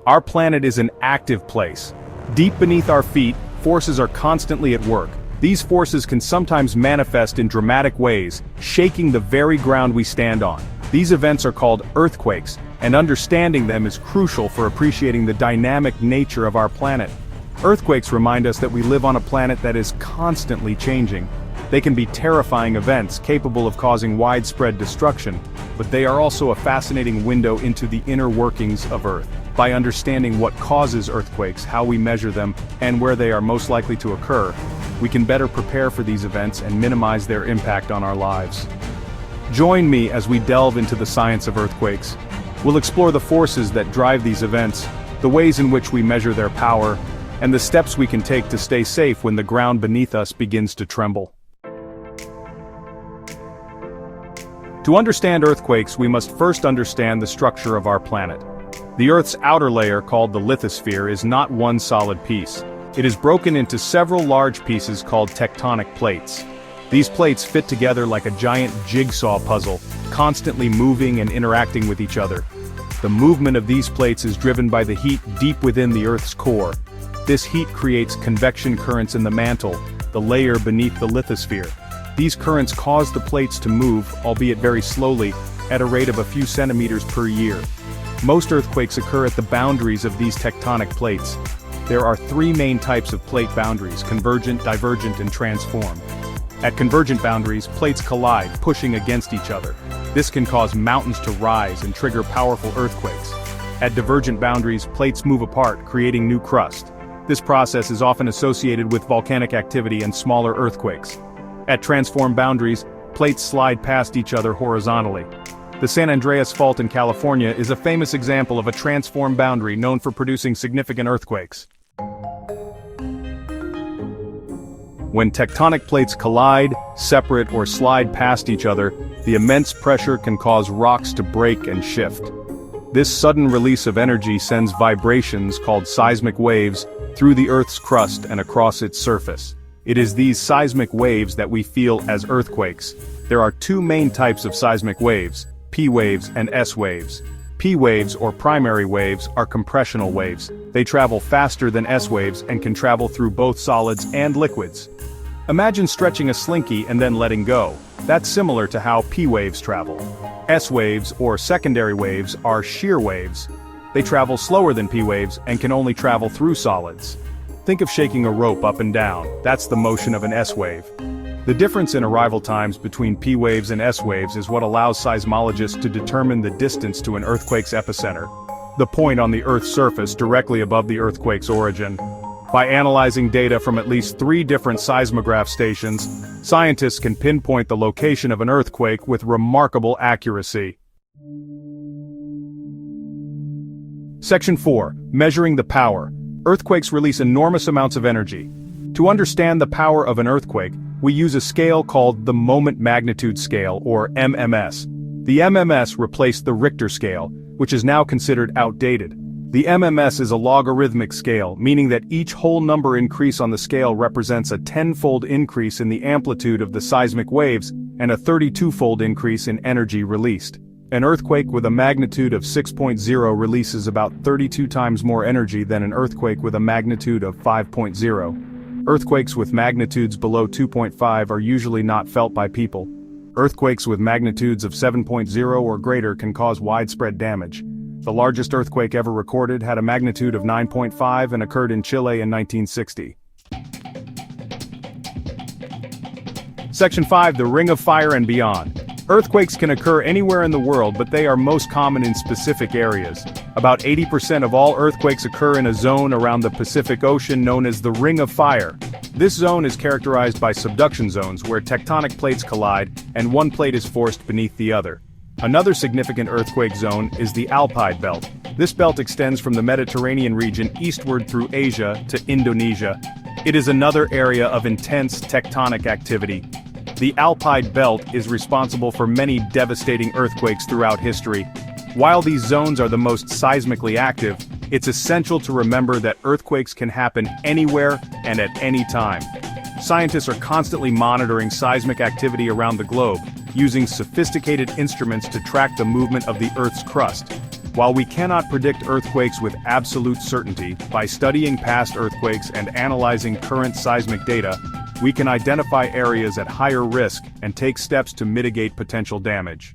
Our planet is an active place. Deep beneath our feet, forces are constantly at work. These forces can sometimes manifest in dramatic ways, shaking the very ground we stand on. These events are called earthquakes, and understanding them is crucial for appreciating the dynamic nature of our planet. Earthquakes remind us that we live on a planet that is constantly changing. They can be terrifying events capable of causing widespread destruction, but they are also a fascinating window into the inner workings of Earth. By understanding what causes earthquakes, how we measure them, and where they are most likely to occur, we can better prepare for these events and minimize their impact on our lives. Join me as we delve into the science of earthquakes. We'll explore the forces that drive these events, the ways in which we measure their power, and the steps we can take to stay safe when the ground beneath us begins to tremble. To understand earthquakes, we must first understand the structure of our planet. The Earth's outer layer, called the lithosphere, is not one solid piece. It is broken into several large pieces called tectonic plates. These plates fit together like a giant jigsaw puzzle, constantly moving and interacting with each other. The movement of these plates is driven by the heat deep within the Earth's core. This heat creates convection currents in the mantle, the layer beneath the lithosphere. These currents cause the plates to move, albeit very slowly, at a rate of a few centimeters per year. Most earthquakes occur at the boundaries of these tectonic plates. There are three main types of plate boundaries: convergent, divergent, and transform. At convergent boundaries, plates collide, pushing against each other. This can cause mountains to rise and trigger powerful earthquakes. At divergent boundaries, plates move apart, creating new crust. This process is often associated with volcanic activity and smaller earthquakes. At transform boundaries, plates slide past each other horizontally. The San Andreas Fault in California is a famous example of a transform boundary known for producing significant earthquakes. When tectonic plates collide, separate, or slide past each other, the immense pressure can cause rocks to break and shift. This sudden release of energy sends vibrations called seismic waves through the Earth's crust and across its surface. It is these seismic waves that we feel as earthquakes. There are two main types of seismic waves: P waves and S waves. P waves, or primary waves, are compressional waves. They travel faster than S waves and can travel through both solids and liquids. Imagine stretching a slinky and then letting go. That's similar to how P waves travel. S waves, or secondary waves, are shear waves. They travel slower than P waves and can only travel through solids. Think of shaking a rope up and down. That's the motion of an S wave. The difference in arrival times between P waves and S waves is what allows seismologists to determine the distance to an earthquake's epicenter, the point on the Earth's surface directly above the earthquake's origin. By analyzing data from at least 3 different seismograph stations, scientists can pinpoint the location of an earthquake with remarkable accuracy. Section 4. Measuring the power. Earthquakes release enormous amounts of energy. To understand the power of an earthquake, we use a scale called the Moment Magnitude Scale, or MMS. The MMS replaced the Richter scale, which is now considered outdated. The MMS is a logarithmic scale, meaning that each whole number increase on the scale represents a 10-fold increase in the amplitude of the seismic waves and a 32-fold increase in energy released. An earthquake with a magnitude of 6.0 releases about 32 times more energy than an earthquake with a magnitude of 5.0. Earthquakes with magnitudes below 2.5 are usually not felt by people. Earthquakes with magnitudes of 7.0 or greater can cause widespread damage. The largest earthquake ever recorded had a magnitude of 9.5 and occurred in Chile in 1960. Section 5. The Ring of Fire and Beyond. Earthquakes can occur anywhere in the world, but they are most common in specific areas. About 80% of all earthquakes occur in a zone around the Pacific Ocean known as the Ring of Fire. This zone is characterized by subduction zones where tectonic plates collide and one plate is forced beneath the other. Another significant earthquake zone is the Alpide Belt. This belt extends from the Mediterranean region eastward through Asia to Indonesia. It is another area of intense tectonic activity. The Alpide Belt is responsible for many devastating earthquakes throughout history. While these zones are the most seismically active, it's essential to remember that earthquakes can happen anywhere and at any time. Scientists are constantly monitoring seismic activity around the globe, using sophisticated instruments to track the movement of the Earth's crust. While we cannot predict earthquakes with absolute certainty, by studying past earthquakes and analyzing current seismic data, we can identify areas at higher risk and take steps to mitigate potential damage.